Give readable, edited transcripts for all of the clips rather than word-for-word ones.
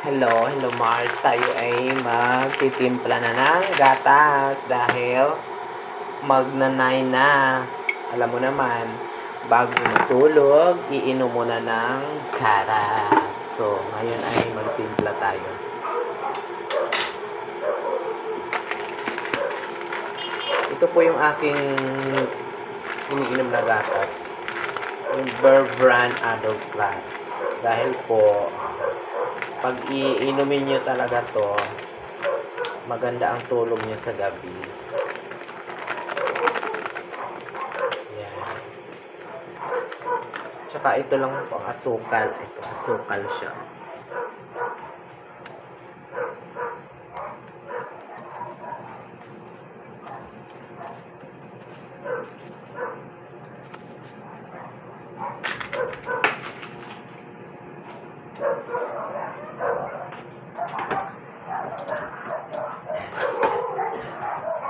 Hello Mars. Tayo ay magtitimpla na ng gatas dahil magnanay na. Alam mo naman, bago matulog, iinom mo na ng gatas. So, ngayon ay magtimpla tayo. Ito po yung aking iniinom na gatas. Yung Bear Brand Adult Plus. Dahil po, pag iinumin nyo talaga to, maganda ang tulog nyo sa gabi. Yan. Tsaka ito lang po ang asukal. Ito, asukal siya.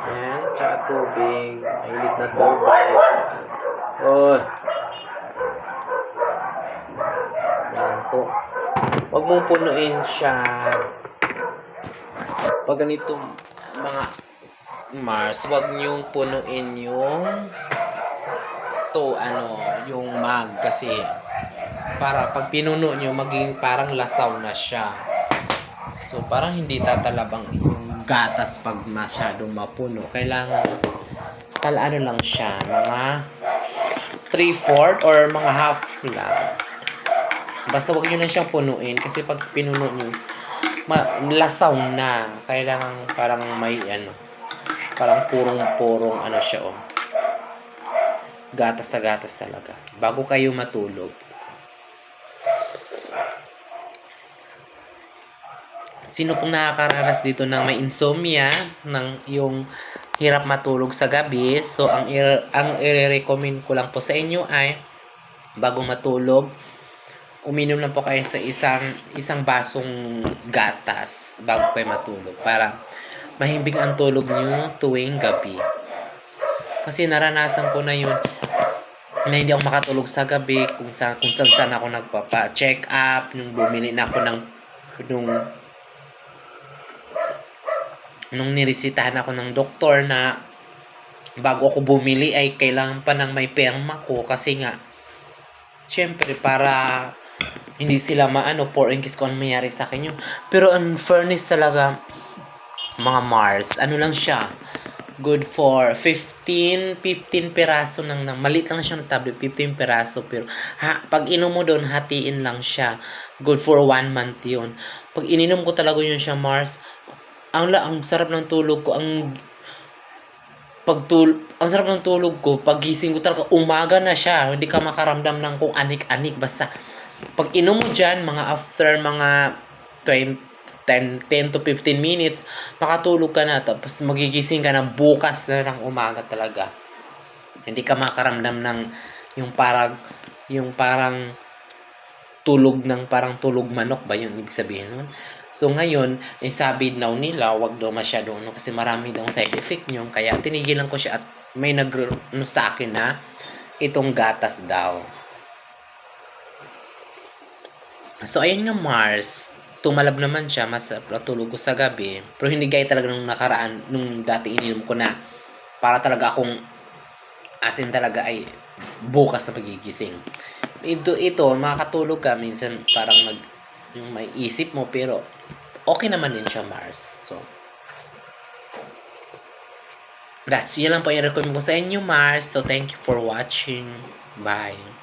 Yan, tsaka tubig. Mainit na tubig. Oh. Yan po. Huwag mong punuin siya. Pag ganitong mga Mars, huwag niyong punuin yung yung mug kasi para pag pinuno nyo, maging parang lasaw na siya. So, parang hindi tatalabang yung gatas pag masyadong mapuno. Kailangan, ano lang siya, mga 3/4 or mga half lang. Basta wag nyo lang siyang punuin kasi pag pinuno nyo, lasaw na. Kailangan parang may parang purong-purong siya gatas sa gatas talaga. Bago kayo matulog. Sino pong nakakaranas dito ng may insomnia, ng yung hirap matulog sa gabi? So, ang i-recommend ko lang po sa inyo ay bago matulog, uminom lang po kayo sa isang basong gatas bago kayo matulog para mahimbing ang tulog niyo tuwing gabi. Kasi naranasan ko na yun na hindi ako makatulog sa gabi kung saan ako nagpapa-check up, nung bumili na ako nung niresitahan ako ng doktor na bago ako bumili ay kailangan pa ng may perma ko kasi nga syempre para hindi sila for in case kung ano mayari sa akin yun. Pero ang fairness talaga mga Mars, lang siya, good for 15 peraso ng maliit lang siya ng tablet, 15 peraso, pero pag inom mo doon, hatiin lang siya, good for 1 month yun. Pag ininom ko talaga yun siya Mars, ang sarap ng tulog ko, ang sarap ng tulog ko, pagising ko talaga, umaga na siya, hindi ka makaramdam ng kung anik-anik, basta pag inom mo dyan, mga after mga 10 to 15 minutes, makatulog ka na, tapos magigising ka na bukas na ng umaga talaga. Hindi ka makaramdam ng yung parang tulog parang tulog manok ba yun ibig sabihin nun? So ngayon, sabi daw nila, wag daw masyado kasi marami daw side effect nyo, kaya tinigilan ko siya at may sa akin na itong gatas daw. So ayun nga Mars, tumalab naman siya, mas natulog ko sa gabi, pero hindi gaya talaga nung nakaraan, nung dati ininom ko na para talaga akong asin talaga ay bukas na pagigising. Ito makakatulog ka minsan parang yung may isip mo, pero okay naman din siya Mars. So yun lang po yung recommend ko sa inyo Mars. So thank you for watching. Bye.